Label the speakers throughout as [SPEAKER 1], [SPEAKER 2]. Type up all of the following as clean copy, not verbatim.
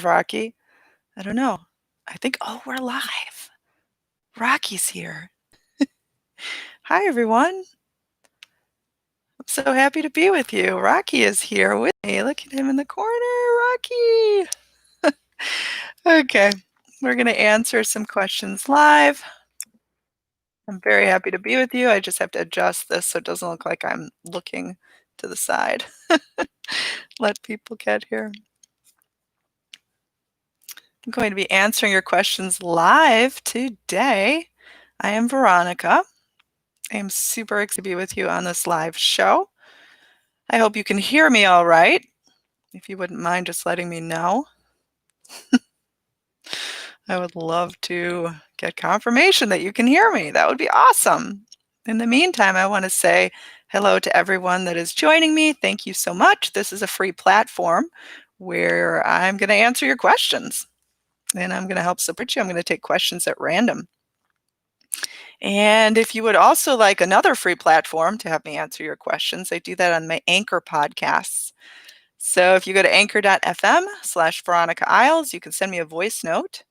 [SPEAKER 1] Rocky? I don't know. I think, oh, we're live. Rocky's here. Hi, everyone. I'm so happy to be with you. Rocky is here with me. Look at him in the corner, Rocky. Okay, we're going to answer some questions live. I'm very happy to be with you. I just have to adjust this so it doesn't look like I'm looking to the side. Let people get here. I'm going to be answering your questions live today. I am Veronica. I am super excited to be with you on this live show. I hope you can hear me all right. If you wouldn't mind just letting me know. I would love to get confirmation that you can hear me. That would be awesome. In the meantime, I want to say hello to everyone that is joining me. Thank you so much. This is a free platform where I'm going to answer your questions and I'm going to help support you. I'm going to take questions at random. And if you would also like another free platform to have me answer your questions, I do that on my Anchor podcasts. So if you go to anchor.fm/VeronicaIsles, you can send me a voice note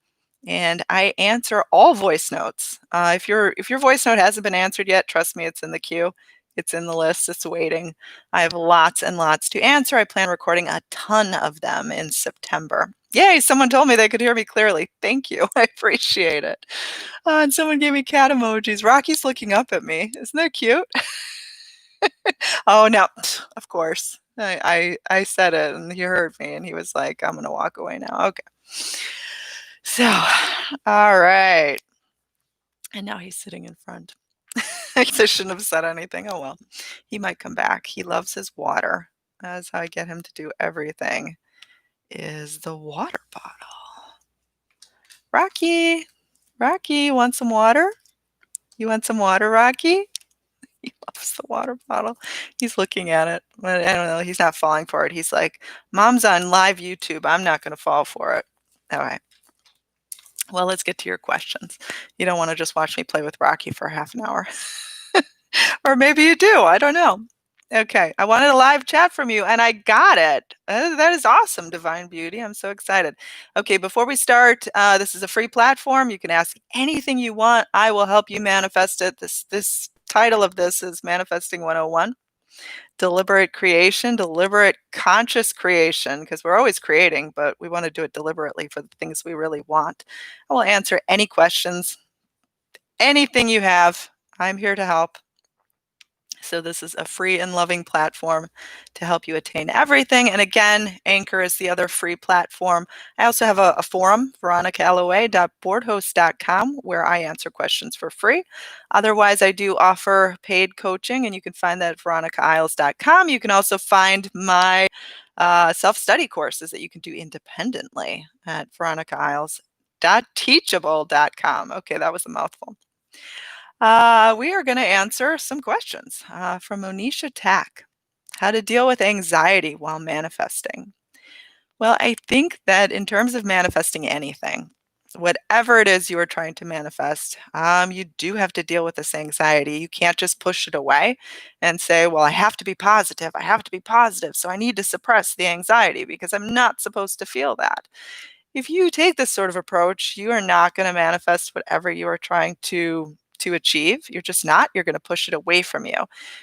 [SPEAKER 1] and I answer all voice notes. If your voice note hasn't been answered yet, trust me, it's in the queue. It's in the list. It's waiting. I have lots and lots to answer. I plan on recording a ton of them in September. Yay, someone told me they could hear me clearly. Thank you. I appreciate it. And someone gave me cat emojis. Rocky's looking up at me. Isn't that cute? Oh, no, of course. I said it and he heard me and he was like, I'm going to walk away now. Okay. So, all right. And now he's sitting in front. I shouldn't have said anything. Oh, well, he might come back. He loves his water. That's how I get him to do everything, is the water bottle. Rocky, you want some water? You want some water, Rocky? He loves the water bottle. He's looking at it. But I don't know. He's not falling for it. He's like, Mom's on live YouTube. I'm not going to fall for it. All right. Well, let's get to your questions. You don't want to just watch me play with Rocky for half an hour. Or maybe you do. I don't know. Okay. I wanted a live chat from you and I got it. That is awesome, Divine Beauty. I'm so excited. Okay. Before we start, this is a free platform. You can ask anything you want. I will help you manifest it. This title of this is Manifesting 101. Deliberate creation, deliberate conscious creation, because we're always creating, but we want to do it deliberately for the things we really want. I will answer any questions, anything you have. I'm here to help. So this is a free and loving platform to help you attain everything. And again, Anchor is the other free platform. I also have a forum, VeronicaLOA.boardhost.com, where I answer questions for free. Otherwise, I do offer paid coaching, and you can find that at VeronicaIsles.com. You can also find my self-study courses that you can do independently at VeronicaIsles.teachable.com. Okay, that was a mouthful. We are going to answer some questions from Monisha Tack. How to deal with anxiety while manifesting. Well, I think that in terms of manifesting anything, whatever it is you are trying to manifest, you do have to deal with this anxiety. You can't just push it away and say, well, I have to be positive. I have to be positive. So I need to suppress the anxiety because I'm not supposed to feel that. If you take this sort of approach, you are not going to manifest whatever you are trying to achieve. You're just not. You're going to push it away from you.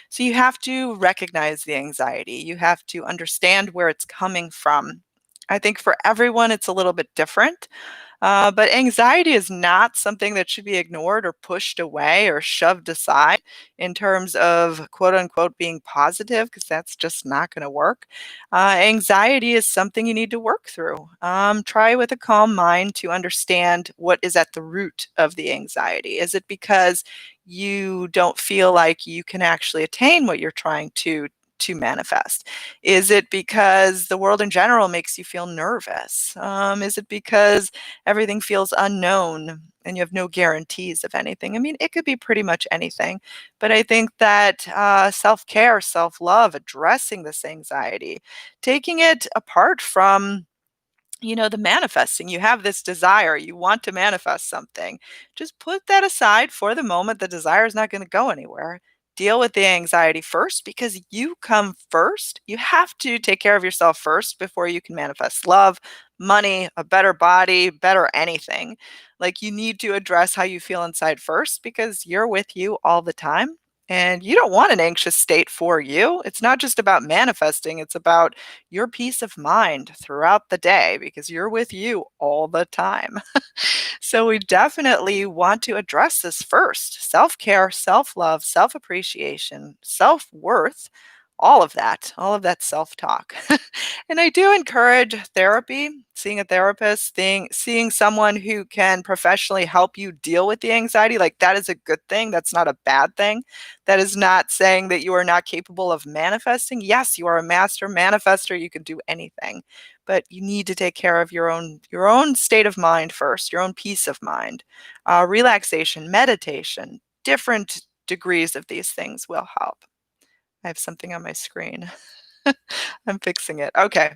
[SPEAKER 1] So you have to recognize the anxiety. You have to understand where it's coming from. I think for everyone, it's a little bit different. But anxiety is not something that should be ignored or pushed away or shoved aside in terms of quote unquote being positive, because that's just not going to work. Anxiety is something you need to work through. Try with a calm mind to understand what is at the root of the anxiety. Is it because you don't feel like you can actually attain what you're trying to manifest? Is it because the world in general makes you feel nervous? Is it because everything feels unknown and you have no guarantees of anything? I mean, it could be pretty much anything. But I think that self-care, self-love, addressing this anxiety, taking it apart from the manifesting. You have this desire, you want to manifest something. Just put that aside for the moment. The desire is not going to go anywhere. deal with the anxiety first because you come first. You have to take care of yourself first before you can manifest love, money, a better body, better anything. Like you need to address how you feel inside first because you're with you all the time. And you don't want an anxious state for you. It's not just about manifesting, it's about your peace of mind throughout the day because you're with you all the time. So we definitely want to address this first. Self-care, self-love, self-appreciation, self-worth, all of that self-talk. And I do encourage therapy, seeing a therapist, seeing someone who can professionally help you deal with the anxiety. Like that is a good thing. That's not a bad thing. That is not saying that you are not capable of manifesting. Yes, you are a master manifester. You can do anything, but you need to take care of your own state of mind first, your own peace of mind. Relaxation, meditation, different degrees of these things will help. I have something on my screen. I'm fixing it. Okay.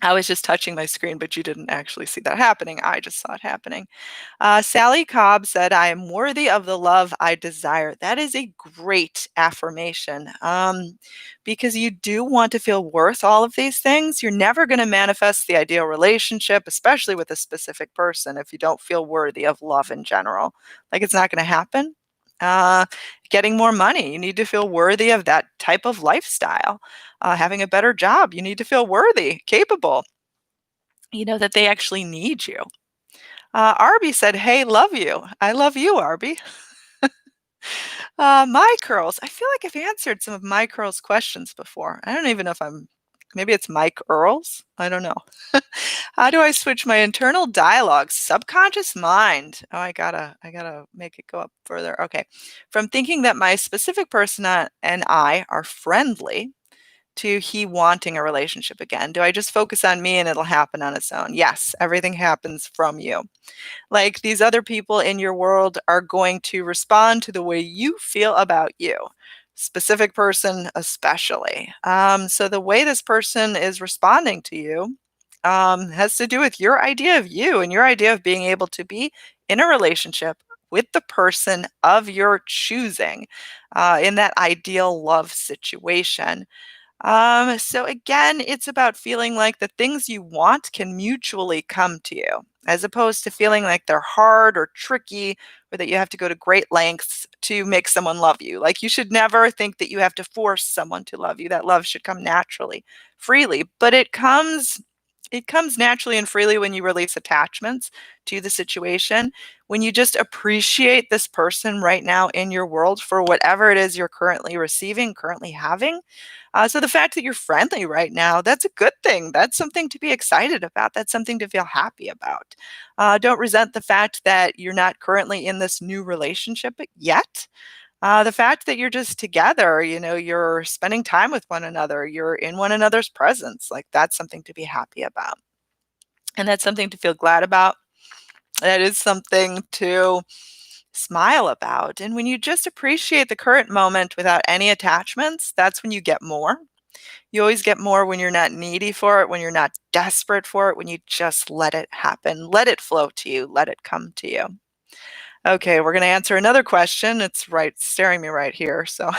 [SPEAKER 1] I was just touching my screen, but you didn't actually see that happening. I just saw it happening. Sally Cobb said, I am worthy of the love I desire. That is a great affirmation because you do want to feel worth all of these things. You're never going to manifest the ideal relationship, especially with a specific person, if you don't feel worthy of love in general. Like it's not going to happen. Uh, Getting more money, you need to feel worthy of that type of lifestyle. Having a better job, you need to feel worthy, capable, that they actually need you. Arby said, "Hey, love you." I love you, Arby. My curls. I feel like I've answered some of my curls questions before. I don't even know if maybe it's Mike Earls. I don't know. How do I switch my internal dialogue, subconscious mind? Oh, I gotta make it go up further. Okay. From thinking that my specific person and I are friendly to he wanting a relationship again. Do I just focus on me and it'll happen on its own? Yes, everything happens from you. Like these other people in your world are going to respond to the way you feel about you, specific person especially. So the way this person is responding to you has to do with your idea of you and your idea of being able to be in a relationship with the person of your choosing in that ideal love situation. So again, it's about feeling like the things you want can mutually come to you, as opposed to feeling like they're hard or tricky or that you have to go to great lengths to make someone love you. Like you should never think that you have to force someone to love you. That love should come naturally, freely, but it comes naturally and freely when you release attachments to the situation, when you just appreciate this person right now in your world for whatever it is you're currently receiving, currently having. So the fact that you're friendly right now, that's a good thing. That's something to be excited about. That's something to feel happy about. Don't resent the fact that you're not currently in this new relationship yet. The fact that you're just together, you're spending time with one another, you're in one another's presence, like that's something to be happy about. And that's something to feel glad about. That is something to smile about. And when you just appreciate the current moment without any attachments, that's when you get more. You always get more when you're not needy for it, when you're not desperate for it, when you just let it happen, let it flow to you, let it come to you. Okay, we're going to answer another question. It's right staring me right here. So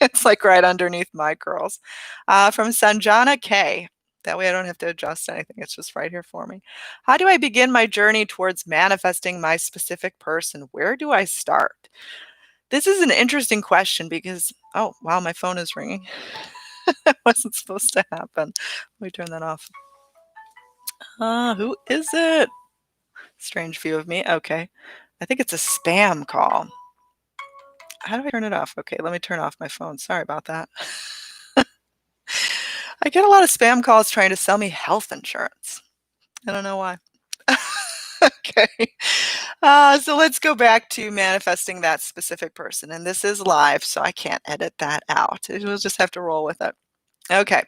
[SPEAKER 1] it's like right underneath my curls. From Sanjana K. That way I don't have to adjust anything. It's just right here for me. How do I begin my journey towards manifesting my specific person? Where do I start? This is an interesting question because, oh, wow, my phone is ringing. That wasn't supposed to happen. Let me turn that off. Who is it? Strange view of me. Okay. I think it's a spam call. How do I turn it off? Okay, let me turn off my phone. Sorry about that. I get a lot of spam calls trying to sell me health insurance. I don't know why. Okay. So let's go back to manifesting that specific person. And this is live, so I can't edit that out. We'll just have to roll with it. Okay.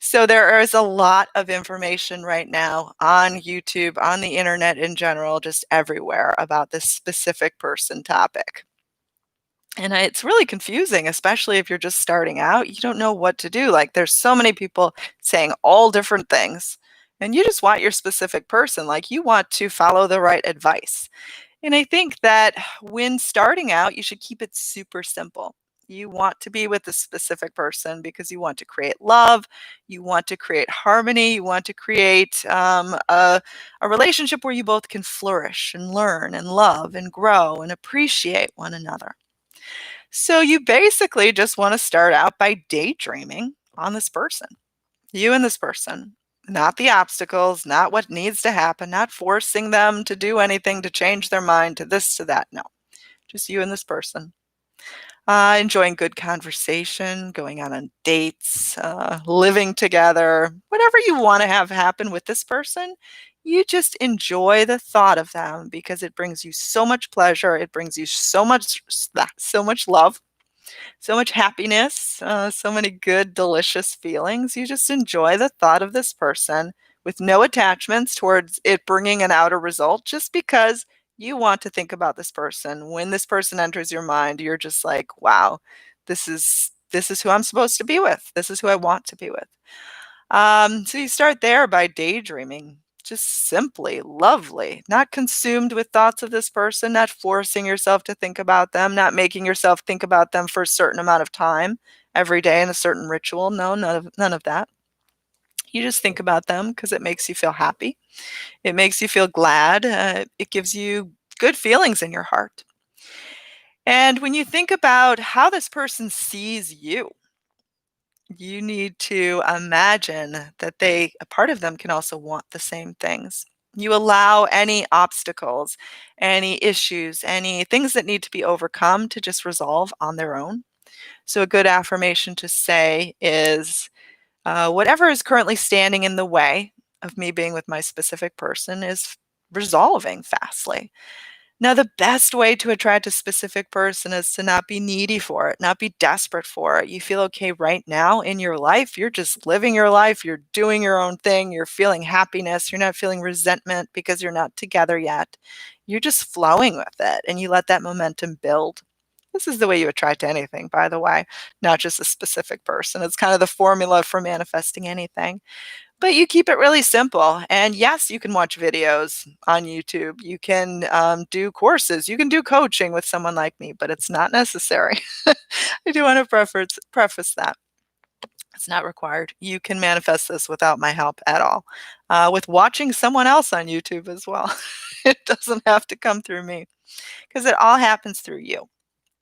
[SPEAKER 1] So there is a lot of information right now on YouTube, on the internet in general, just everywhere about this specific person topic. And it's really confusing, especially if you're just starting out. You don't know what to do. Like there's so many people saying all different things, and you just want your specific person. Like you want to follow the right advice. And I think that when starting out, you should keep it super simple. You want to be with this specific person because you want to create love, you want to create harmony, you want to create a relationship where you both can flourish and learn and love and grow and appreciate one another. So you basically just want to start out by daydreaming on this person, you and this person, not the obstacles, not what needs to happen, not forcing them to do anything to change their mind to this, to that. No, just you and this person. Enjoying good conversation, going out on dates, living together, whatever you want to have happen with this person, you just enjoy the thought of them because it brings you so much pleasure. It brings you so much love, so much happiness, so many good, delicious feelings. You just enjoy the thought of this person with no attachments towards it bringing an outer result, just because you want to think about this person. When this person enters your mind, you're just like, wow, this is who I'm supposed to be with. This is who I want to be with. So you start there by daydreaming, just simply lovely, not consumed with thoughts of this person, not forcing yourself to think about them, not making yourself think about them for a certain amount of time every day in a certain ritual. No, none of that. You just think about them because it makes you feel happy. It makes you feel glad. It gives you good feelings in your heart. And when you think about how this person sees you, you need to imagine that a part of them can also want the same things. You allow any obstacles, any issues, any things that need to be overcome to just resolve on their own. So a good affirmation to say is, whatever is currently standing in the way of me being with my specific person is resolving fastly. Now, the best way to attract a specific person is to not be needy for it, not be desperate for it. You feel okay right now in your life. You're just living your life. You're doing your own thing. You're feeling happiness. You're not feeling resentment because you're not together yet. You're just flowing with it and you let that momentum build. This is the way you attract anything, by the way, not just a specific person. It's kind of the formula for manifesting anything. But you keep it really simple. And yes, you can watch videos on YouTube. You can do courses. You can do coaching with someone like me, but it's not necessary. I do want to preface that. It's not required. You can manifest this without my help at all, with watching someone else on YouTube as well. It doesn't have to come through me because it all happens through you.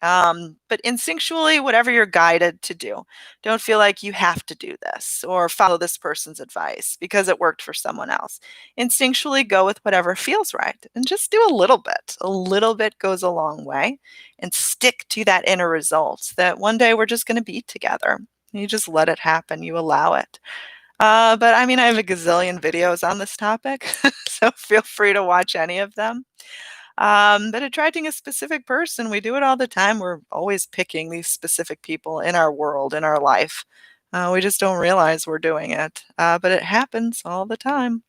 [SPEAKER 1] But instinctually, whatever you're guided to do, don't feel like you have to do this or follow this person's advice because it worked for someone else. Instinctually, go with whatever feels right and just do a little bit. A little bit goes a long way, and stick to that inner result that one day we're just going to be together. You just let it happen, you allow it. But I mean, I have a gazillion videos on this topic, so feel free to watch any of them. But attracting a specific person, we do it all the time. We're always picking these specific people in our world, in our life. We just don't realize we're doing it, but it happens all the time.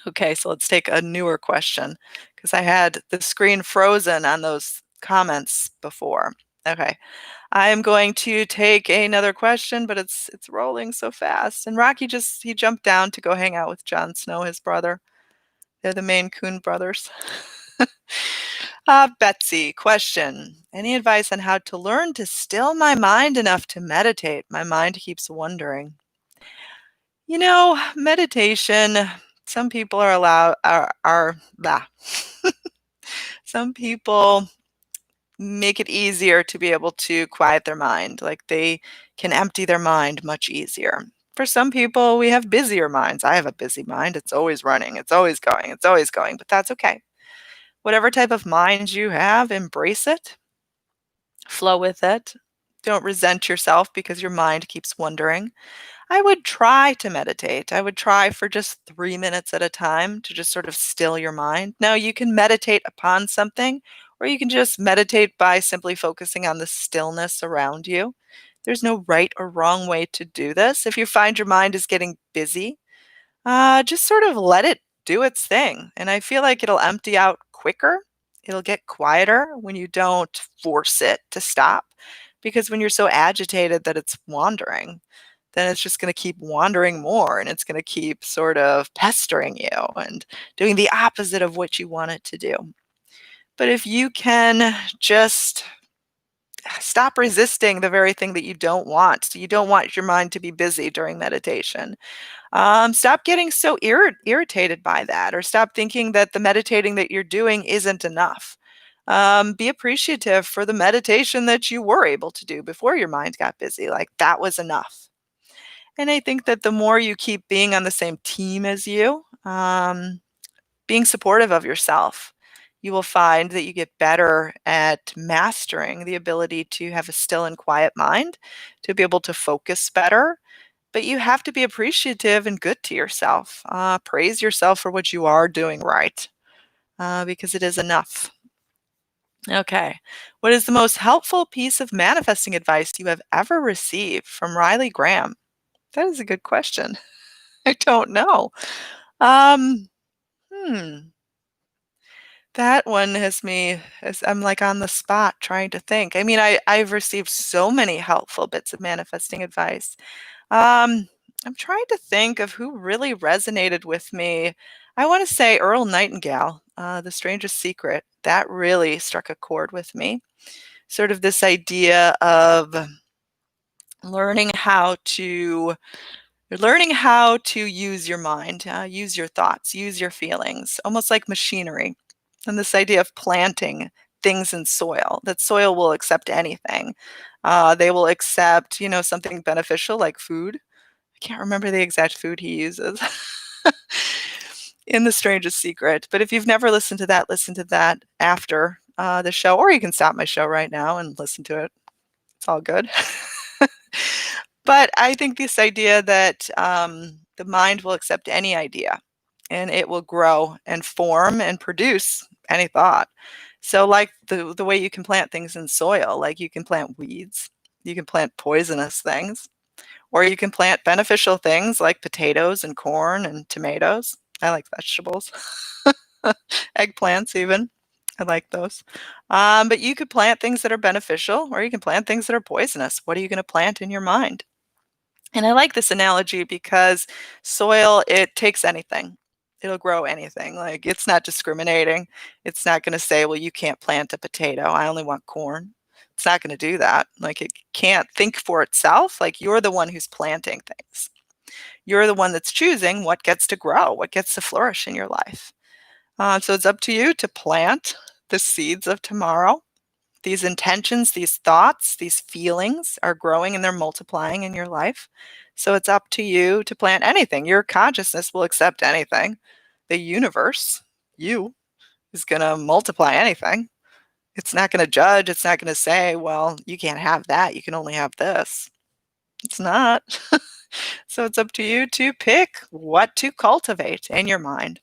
[SPEAKER 1] Okay, so let's take a newer question because I had the screen frozen on those comments before. Okay, I am going to take another question, but it's rolling so fast. And Rocky he jumped down to go hang out with Jon Snow, his brother. They're the Maine Coon brothers. Betsy, question. Any advice on how to learn to still my mind enough to meditate? My mind keeps wandering. Meditation, some people are allowed, blah. Some people make it easier to be able to quiet their mind. Like they can empty their mind much easier. For some people, we have busier minds. I have a busy mind. It's always running. It's always going, but that's okay. Whatever type of mind you have, embrace it, flow with it. Don't resent yourself because your mind keeps wandering. I would try to meditate. I would try for just 3 minutes at a time to just sort of still your mind. Now, you can meditate upon something, or you can just meditate by simply focusing on the stillness around you. There's no right or wrong way to do this. If you find your mind is getting busy, just sort of let it do its thing. And I feel like it'll empty out quicker. It'll get quieter when you don't force it to stop. Because when you're so agitated that it's wandering, then it's just going to keep wandering more and it's going to keep sort of pestering you and doing the opposite of what you want it to do. But if you can just Stop resisting the very thing that you don't want. So you don't want your mind to be busy during meditation. Stop getting so irritated by that, or stop thinking that the meditating that you're doing isn't enough. Be appreciative for the meditation that you were able to do before your mind got busy. Like that was enough. And I think that the more you keep being on the same team as you, being supportive of yourself, you will find that you get better at mastering the ability to have a still and quiet mind, to be able to focus better. But you have to be appreciative and good to yourself. Praise yourself for what you are doing right, because it is enough. Okay. What is the most helpful piece of manifesting advice you have ever received from Riley Graham? That is a good question. I don't know. Um, hmm. That one has me as I'm like on the spot trying to think. I mean, I've received so many helpful bits of manifesting advice. Um, I'm trying to think of who really resonated with me. I want to say Earl Nightingale, The Strangest Secret. That really struck a chord with me. Sort of this idea of learning how to learning how to use your mind, use your thoughts, use your feelings, almost like machinery. And this idea of planting things in soil, that soil will accept anything. They will accept, something beneficial like food. I can't remember the exact food he uses in The Strangest Secret. But if you've never listened to that, listen to that after the show, or you can stop my show right now and listen to it. It's all good. But I think this idea that the mind will accept any idea and it will grow and form and produce any thought. So, like the way you can plant things in soil, like you can plant weeds, you can plant poisonous things, or you can plant beneficial things like potatoes and corn and tomatoes. I like vegetables, eggplants, even. I like those. But you could plant things that are beneficial, or you can plant things that are poisonous. What are you going to plant in your mind? And I like this analogy because soil, it takes anything. It'll grow anything. Like it's not discriminating. It's not going to say, well, you can't plant a potato. I only want corn. It's not going to do that. Like it can't think for itself. Like you're the one who's planting things. You're the one that's choosing what gets to grow, what gets to flourish in your life. So it's up to you to plant the seeds of tomorrow. These intentions, these thoughts, these feelings are growing and they're multiplying in your life. So it's up to you to plant anything. Your consciousness will accept anything. The universe, you, is going to multiply anything. It's not going to judge. It's not going to say, well, you can't have that. You can only have this. It's not. So it's up to you to pick what to cultivate in your mind.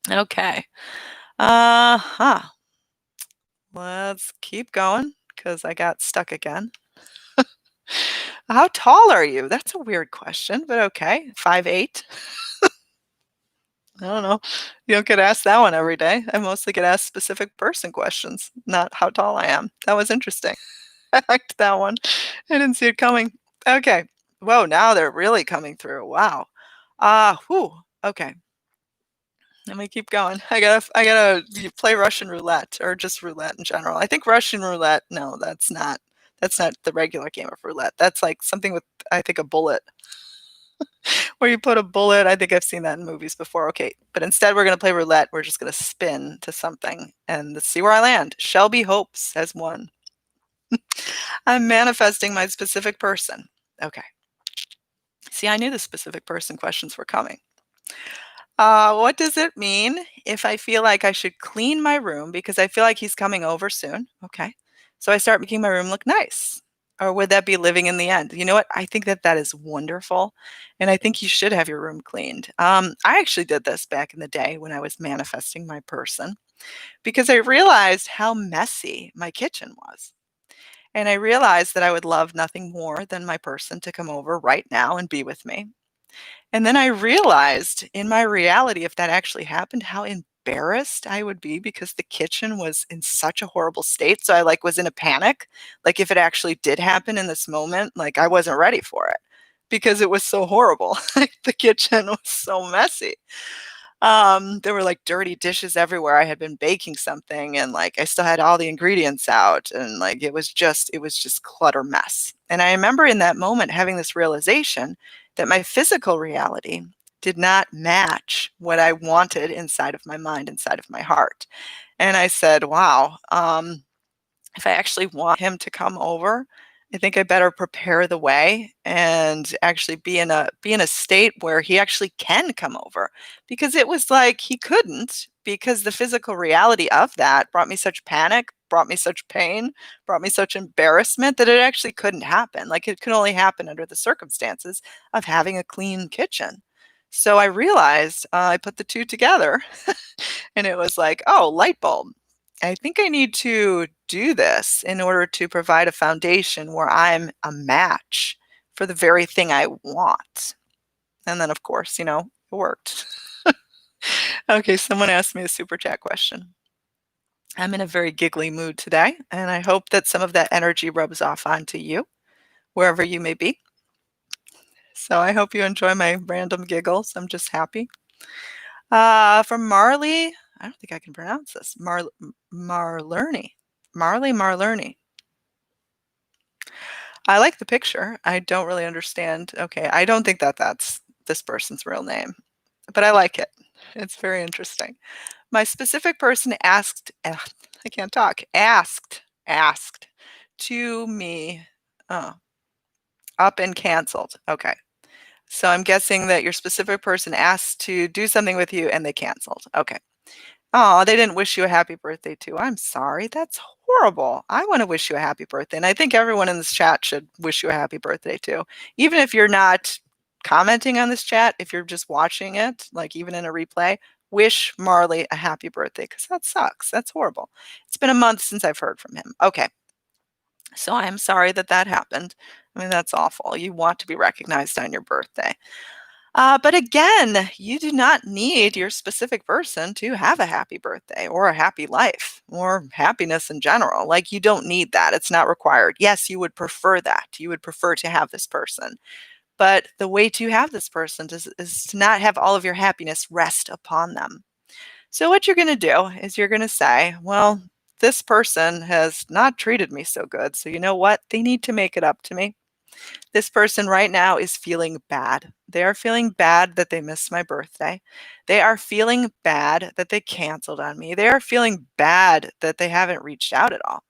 [SPEAKER 1] Okay. Uh-huh. Let's keep going because I got stuck again. How tall are you? That's a weird question, but okay. 5'8"? I don't know. You don't get asked that one every day. I mostly get asked specific person questions, not how tall I am. That was interesting. I liked that one. I didn't see it coming. Okay. Whoa, now they're really coming through. Wow. Whew. Okay. Let me keep going. I gotta play Russian roulette or just roulette in general. I think Russian roulette, no, that's not the regular game of roulette. That's like something with, I think, a bullet where you put a bullet. I think I've seen that in movies before. Okay, but instead we're gonna play roulette. We're just gonna spin to something and let's see where I land. Shelby Hopes has won. I'm manifesting my specific person. Okay. See, I knew the specific person questions were coming. What does it mean if I feel like I should clean my room because I feel like he's coming over soon? Okay. So I start making my room look nice. Or would that be living in the end? You know what? I think that that is wonderful. And I think you should have your room cleaned. I actually did this back in the day when I was manifesting my person because I realized how messy my kitchen was. And I realized that I would love nothing more than my person to come over right now and be with me. And then I realized in my reality, if that actually happened, how embarrassed I would be because the kitchen was in such a horrible state. So I like was in a panic. Like if it actually did happen in this moment, like I wasn't ready for it because it was so horrible. Like the kitchen was so messy. There were, like, dirty dishes everywhere. I had been baking something and, like, I still had all the ingredients out and, like, it was just clutter mess. And I remember in that moment having this realization that my physical reality did not match what I wanted inside of my mind, inside of my heart. And I said, "Wow, if I actually want him to come over, I think I better prepare the way and actually be in a state where he actually can come over." Because it was like he couldn't, because the physical reality of that brought me such panic, brought me such pain, brought me such embarrassment that it actually couldn't happen. Like, it could only happen under the circumstances of having a clean kitchen. So I realized, I put the 2 together, and it was like, "Oh, light bulb. I think I need to do this in order to provide a foundation where I'm a match for the very thing I want." And then, of course, it worked. Okay, someone asked me a super chat question. I'm in a very giggly mood today, and I hope that some of that energy rubs off onto you, wherever you may be. So I hope you enjoy my random giggles. I'm just happy. From Marley, I don't think I can pronounce this. Marlerny. Marley. I like the picture. I don't really understand. Okay, I don't think that that's this person's real name, but I like it. It's very interesting. My specific person I can't talk. Asked to me. Oh, up and canceled. Okay. So I'm guessing that your specific person asked to do something with you and they canceled. Okay. Oh, they didn't wish you a happy birthday too. I'm sorry. That's horrible. I wanna wish you a happy birthday, and I think everyone in this chat should wish you a happy birthday too. Even if you're not commenting on this chat, if you're just watching it, like, even in a replay, wish Marley a happy birthday, because that sucks. That's horrible. It's been a month since I've heard from him. Okay. So I am sorry that that happened. I mean, that's awful. You want to be recognized on your birthday. But again, you do not need your specific person to have a happy birthday or a happy life or happiness in general. Like, you don't need that. It's not required. Yes, you would prefer that. You would prefer to have this person. But the way to have this person is to not have all of your happiness rest upon them. So, what you're going to do is you're going to say, well, this person has not treated me so good. So, you know what? They need to make it up to me. This person right now is feeling bad. They are feeling bad that they missed my birthday. They are feeling bad that they canceled on me. They are feeling bad that they haven't reached out at all.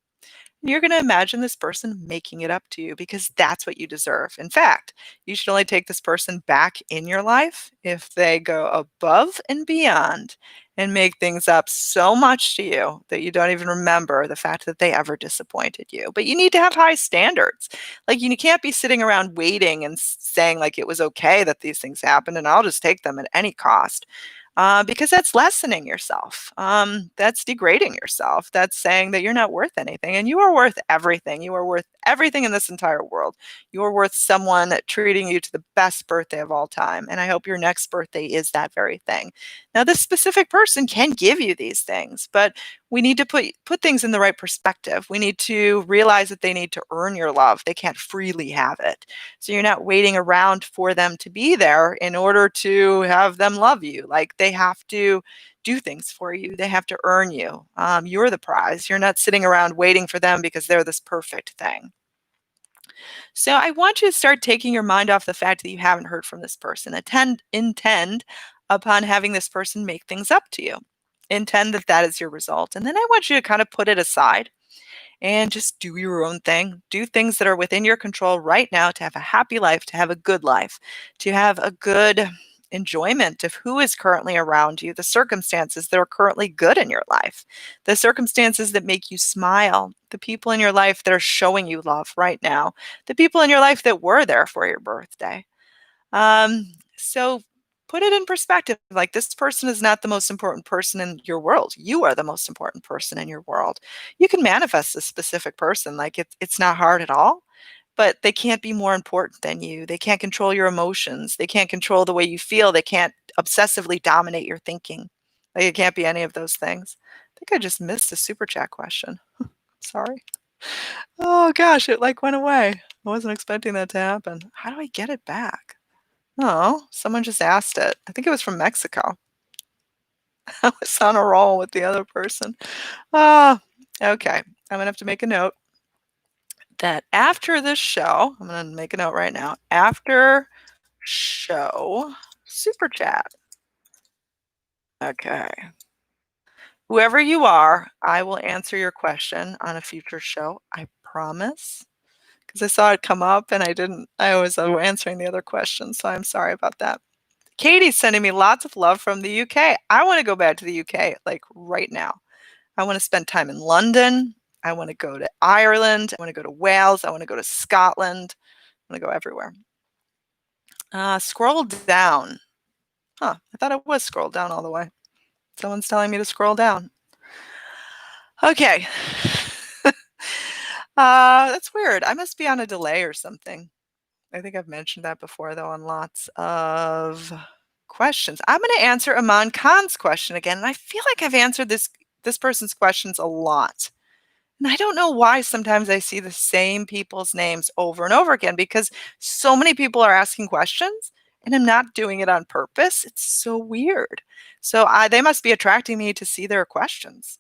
[SPEAKER 1] You're going to imagine this person making it up to you, because that's what you deserve. In fact, you should only take this person back in your life if they go above and beyond and make things up so much to you that you don't even remember the fact that they ever disappointed you. But you need to have high standards. Like, you can't be sitting around waiting and saying, like, it was okay that these things happened and I'll just take them at any cost, because that's lessening yourself. That's degrading yourself. That's saying that you're not worth anything, and you are worth everything. You are worth everything in this entire world. You are worth someone treating you to the best birthday of all time. And I hope your next birthday is that very thing. Now, this specific person can give you these things, but we need to put things in the right perspective. We need to realize that they need to earn your love. They can't freely have it. So you're not waiting around for them to be there in order to have them love you. Like, they have to do things for you. They have to earn you. You're the prize. You're not sitting around waiting for them because they're this perfect thing. So I want you to start taking your mind off the fact that you haven't heard from this person. Intend upon having this person make things up to you. Intend that that is your result. And then I want you to kind of put it aside and just do your own thing. Do things that are within your control right now to have a happy life, to have a good life, to have a good enjoyment of who is currently around you, the circumstances that are currently good in your life, the circumstances that make you smile, the people in your life that are showing you love right now, the people in your life that were there for your birthday. So put it in perspective. Like, this person is not the most important person in your world. You are the most important person in your world. You can manifest a specific person. Like, it's not hard at all, but they can't be more important than you. They can't control your emotions. They can't control the way you feel. They can't obsessively dominate your thinking. Like, it can't be any of those things. I think I just missed a super chat question. Sorry. Oh gosh, it like went away. I wasn't expecting that to happen. How do I get it back? Oh, someone just asked it. I think it was from Mexico. I was on a roll with the other person. Ah, okay. I'm gonna have to make a note that after this show, I'm gonna make a note right now. After show, super chat. Okay. Whoever you are, I will answer your question on a future show. I promise. Because I saw it come up and I was answering the other questions. So I'm sorry about that. Katie's sending me lots of love from the UK. I want to go back to the UK like right now. I want to spend time in London. I want to go to Ireland. I want to go to Wales. I want to go to Scotland. I want to go everywhere. Scroll down. Huh, I thought it was scroll down all the way. Someone's telling me to scroll down. Okay. That's weird. I must be on a delay or something. I think I've mentioned that before, though, on lots of questions. I'm going to answer Aman Khan's question again, and I feel like I've answered this person's questions a lot. And I don't know why sometimes I see the same people's names over and over again because so many people are asking questions and I'm not doing it on purpose. It's so weird. So they must be attracting me to see their questions.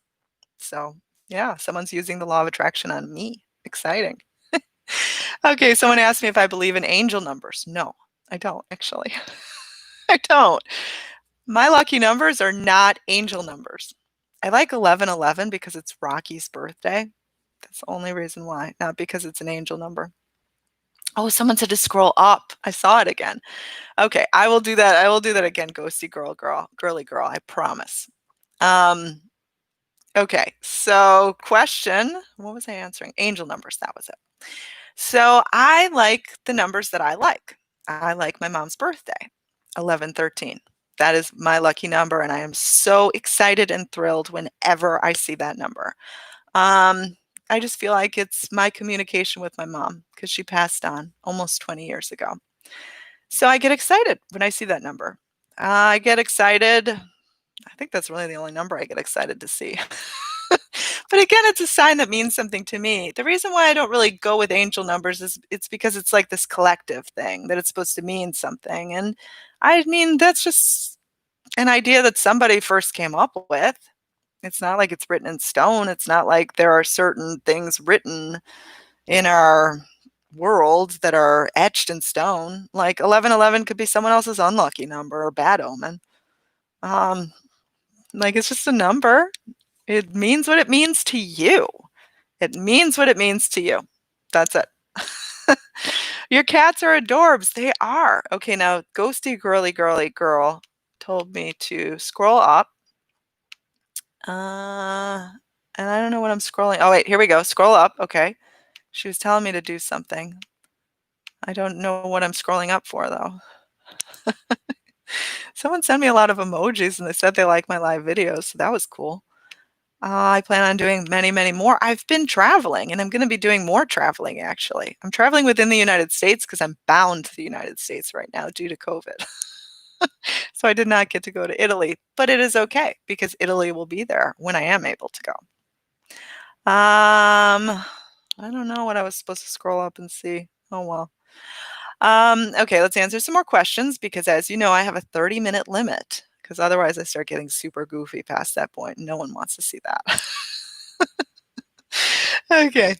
[SPEAKER 1] So yeah, someone's using the law of attraction on me. Exciting. Okay, someone asked me if I believe in angel numbers. No, I don't actually. I don't. My lucky numbers are not angel numbers. I like 1111 because it's Rocky's birthday. That's the only reason why, not because it's an angel number. Oh, someone said to scroll up. I saw it again. Okay, I will do that. I will do that again. Ghosty girly girl. I promise. Okay, so question. What was I answering? Angel numbers. That was it. So I like the numbers that I like. I like my mom's birthday, 1113. That is my lucky number, and I am so excited and thrilled whenever I see that number. I just feel like it's my communication with my mom because she passed on almost 20 years ago. So I get excited when I see that number. I get excited. I think that's really the only number I get excited to see. But again, it's a sign that means something to me. The reason why I don't really go with angel numbers is it's because it's like this collective thing that it's supposed to mean something. And I mean, that's just an idea that somebody first came up with. It's not like it's written in stone. It's not like there are certain things written in our world that are etched in stone. Like 1111 could be someone else's unlucky number or bad omen. Like it's just a number. It means what it means to you. It means what it means to you. That's it. Your cats are adorbs. They are. Okay, now ghosty girly girl told me to scroll up. And I don't know what I'm scrolling. Oh, wait, here we go. Scroll up. Okay. She was telling me to do something. I don't know what I'm scrolling up for, though. Someone sent me a lot of emojis and they said they like my live videos, so that was cool. I plan on doing many, many more. I've been traveling and I'm going to be doing more traveling, actually. I'm traveling within the United States because I'm bound to the United States right now due to COVID. So I did not get to go to Italy, but it is okay because Italy will be there when I am able to go. I don't know what I was supposed to scroll up and see. Oh, well. Okay, let's answer some more questions because as you know, I have a 30-minute limit because otherwise I start getting super goofy past that point. No one wants to see that. Okay.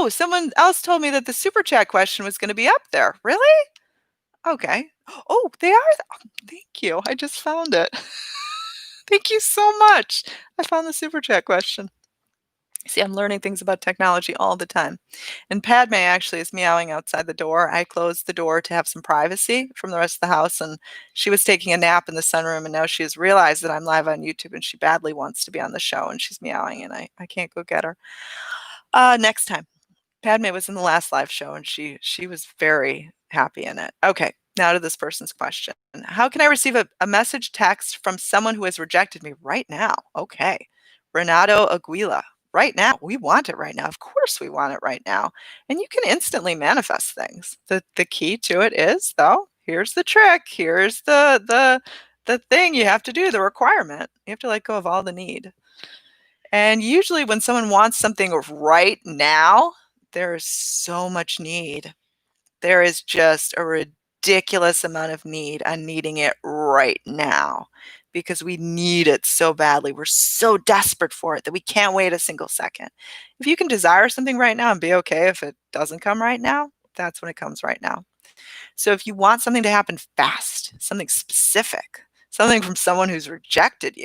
[SPEAKER 1] Someone else told me that the super chat question was going to be up there. Really? Okay. Oh, they are. Thank you. I just found it. Thank you so much. I found the super chat question. See, I'm learning things about technology all the time. And Padme actually is meowing outside the door. I closed the door to have some privacy from the rest of the house, and she was taking a nap in the sunroom, and now she has realized that I'm live on YouTube, and she badly wants to be on the show, and she's meowing, and I can't go get her. Next time. Padme was in the last live show, and she was very happy in it. Okay, now to this person's question. How can I receive a message text from someone who has rejected me right now? Okay. Renato Aguila. Right now. We want it right now. Of course we want it right now. And you can instantly manifest things. The key to it is, though, here's the trick. Here's the thing you have to do, the requirement. You have to let go of all the need. And usually when someone wants something right now, there is so much need. There is just a ridiculous amount of need on needing it right now because we need it so badly. We're so desperate for it that we can't wait a single second. If you can desire something right now and be okay if it doesn't come right now, that's when it comes right now. So if you want something to happen fast, something specific, something from someone who's rejected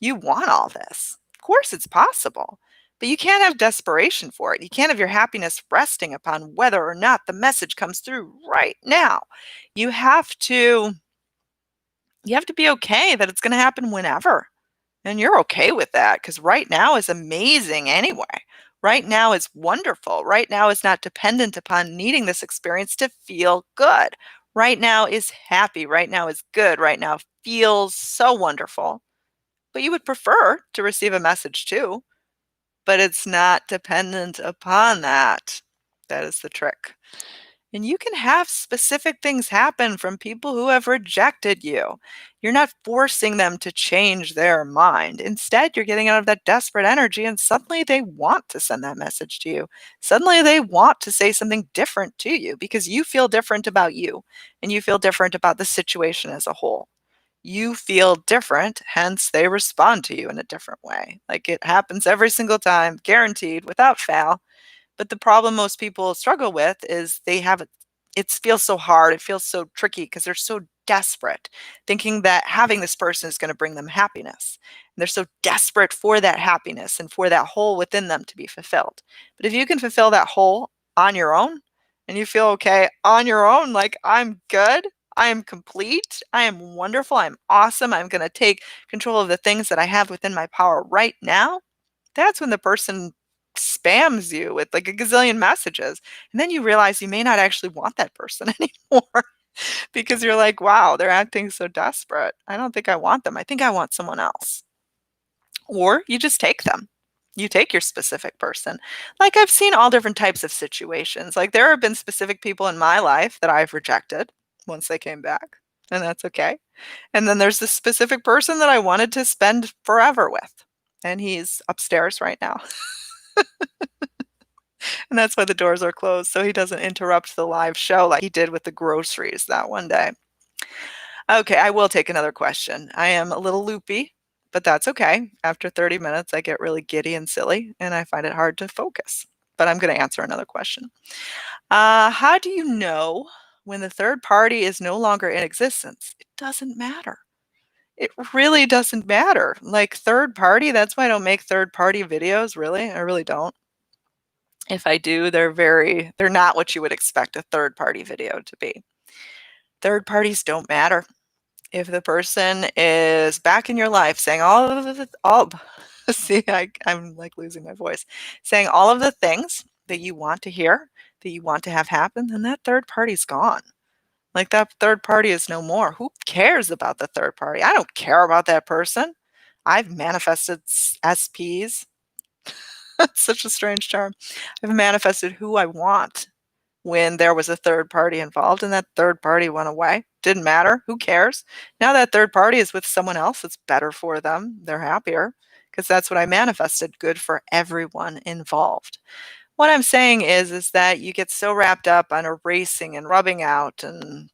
[SPEAKER 1] you want all this. Of course, it's possible, but you can't have desperation for it. You can't have your happiness resting upon whether or not the message comes through right now. You have to be okay that it's going to happen whenever. And you're okay with that because right now is amazing anyway. Right now is wonderful. Right now is not dependent upon needing this experience to feel good. Right now is happy. Right now is good. Right now feels so wonderful. But you would prefer to receive a message too, but it's not dependent upon that. That is the trick. And you can have specific things happen from people who have rejected you. You're not forcing them to change their mind. Instead, you're getting out of that desperate energy, and suddenly they want to send that message to you. Suddenly they want to say something different to you because you feel different about you and you feel different about the situation as a whole. You feel different, hence they respond to you in a different way. Like it happens every single time, guaranteed, without fail. But the problem most people struggle with is it feels so hard. It feels so tricky because they're so desperate, thinking that having this person is going to bring them happiness. And they're so desperate for that happiness and for that hole within them to be fulfilled. But if you can fulfill that hole on your own and you feel okay on your own, like I'm good, I am complete, I am wonderful, I'm awesome, I'm going to take control of the things that I have within my power right now, that's when the person spams you with like a gazillion messages. And then you realize you may not actually want that person anymore because you're like, wow, they're acting so desperate. I don't think I want them. I think I want someone else. Or you just take them. You take your specific person. Like I've seen all different types of situations. Like there have been specific people in my life that I've rejected once they came back, and that's okay. And then there's this specific person that I wanted to spend forever with, and he's upstairs right now. And that's why the doors are closed, so he doesn't interrupt the live show like he did with the groceries that one day. Okay, I will take another question. I am a little loopy, but that's okay. After 30 minutes, I get really giddy and silly, and I find it hard to focus. But I'm going to answer another question. How do you know when the third party is no longer in existence? It doesn't matter. It really doesn't matter. Like third party, that's why I don't make third party videos, really. I really don't. If I do, they're not what you would expect a third party video to be. Third parties don't matter. If the person is back in your life saying see, I'm like losing my voice, saying all of the things that you want to hear, that you want to have happen, then that third party's gone. Like that third party is no more. Who cares about the third party? I don't care about that person. I've manifested SPs. That's such a strange term. I've manifested who I want when there was a third party involved and that third party went away. Didn't matter. Who cares? Now that third party is with someone else, it's better for them. They're happier because that's what I manifested. Good for everyone involved. What I'm saying is that you get so wrapped up on erasing and rubbing out and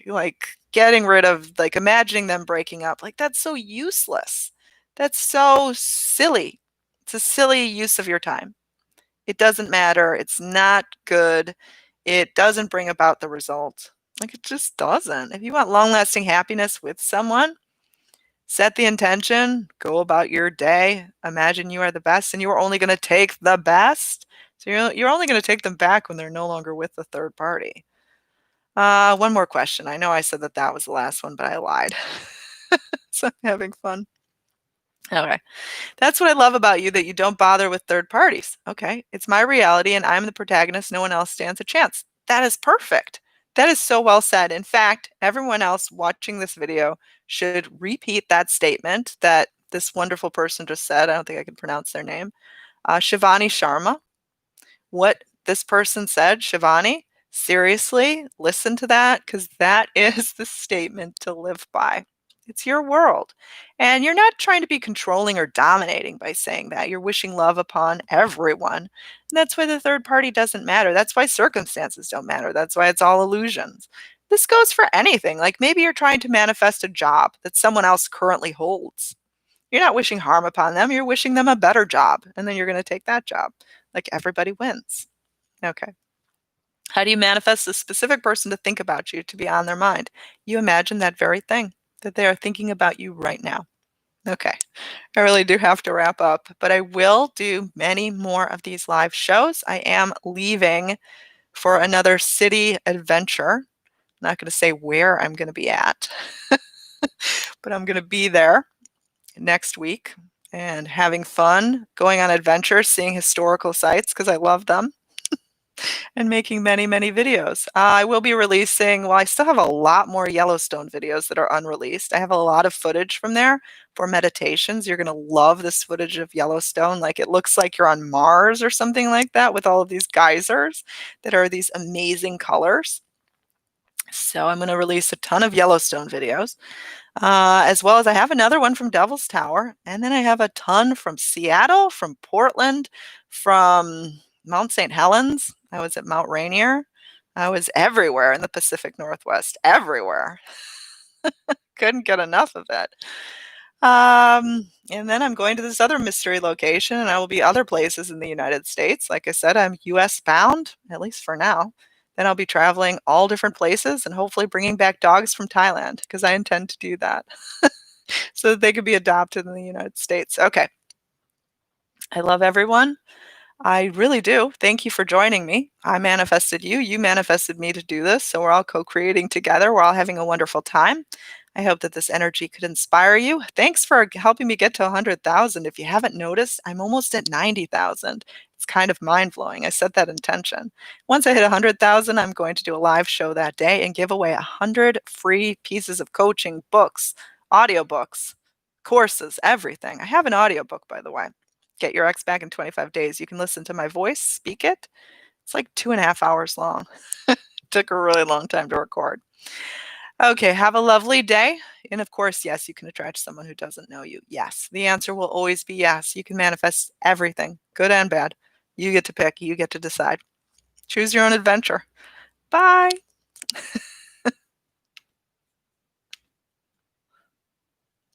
[SPEAKER 1] like getting rid of, like imagining them breaking up. Like that's so useless. That's so silly. It's a silly use of your time. It doesn't matter. It's not good. It doesn't bring about the result. Like it just doesn't. If you want long-lasting happiness with someone, set the intention, go about your day, imagine you are the best and you are only going to take the best. So you're only going to take them back when they're no longer with the third party. One more question. I know I said that was the last one, but I lied. So I'm having fun. Okay. That's what I love about you, that you don't bother with third parties. Okay. It's my reality and I'm the protagonist. No one else stands a chance. That is perfect. That is so well said. In fact, everyone else watching this video should repeat that statement that this wonderful person just said. I don't think I can pronounce their name. Shivani Sharma. What this person said, Shivani, seriously, listen to that because that is the statement to live by. It's your world. And you're not trying to be controlling or dominating by saying that. You're wishing love upon everyone. And that's why the third party doesn't matter. That's why circumstances don't matter. That's why it's all illusions. This goes for anything. Like maybe you're trying to manifest a job that someone else currently holds. You're not wishing harm upon them. You're wishing them a better job. And then you're going to take that job. Like everybody wins. Okay. How do you manifest a specific person to think about you, to be on their mind? You imagine that very thing, that they are thinking about you right now. Okay. I really do have to wrap up, but I will do many more of these live shows. I am leaving for another city adventure. I'm not going to say where I'm going to be at, but I'm going to be there next week and having fun, going on adventures, seeing historical sites because I love them, and making many, many videos. I will be releasing, well, I still have a lot more Yellowstone videos that are unreleased. I have a lot of footage from there for meditations. You're going to love this footage of Yellowstone. Like it looks like you're on Mars or something like that with all of these geysers that are these amazing colors. So I'm going to release a ton of Yellowstone videos, as well as I have another one from Devil's Tower. And then I have a ton from Seattle, from Portland, from Mount St. Helens. I was at Mount Rainier. I was everywhere in the Pacific Northwest, everywhere. Couldn't get enough of it. And then I'm going to this other mystery location, and I will be other places in the United States. Like I said, I'm US bound, at least for now. Then I'll be traveling all different places and hopefully bringing back dogs from Thailand because I intend to do that so that they could be adopted in the United States. Okay. I love everyone. I really do. Thank you for joining me. I manifested you. You manifested me to do this. So we're all co-creating together. We're all having a wonderful time. I hope that this energy could inspire you. Thanks for helping me get to 100,000. If you haven't noticed, I'm almost at 90,000. It's kind of mind-blowing. I set that intention. Once I hit 100,000, I'm going to do a live show that day and give away 100 free pieces of coaching, books, audiobooks, courses, everything. I have an audiobook, by the way. Get Your Ex Back in 25 Days. You can listen to my voice, speak it. It's like 2.5 hours long. It took a really long time to record. Okay, have a lovely day. And of course, yes, you can attract someone who doesn't know you. Yes, the answer will always be yes. You can manifest everything, good and bad. You get to pick, you get to decide. Choose your own adventure. Bye.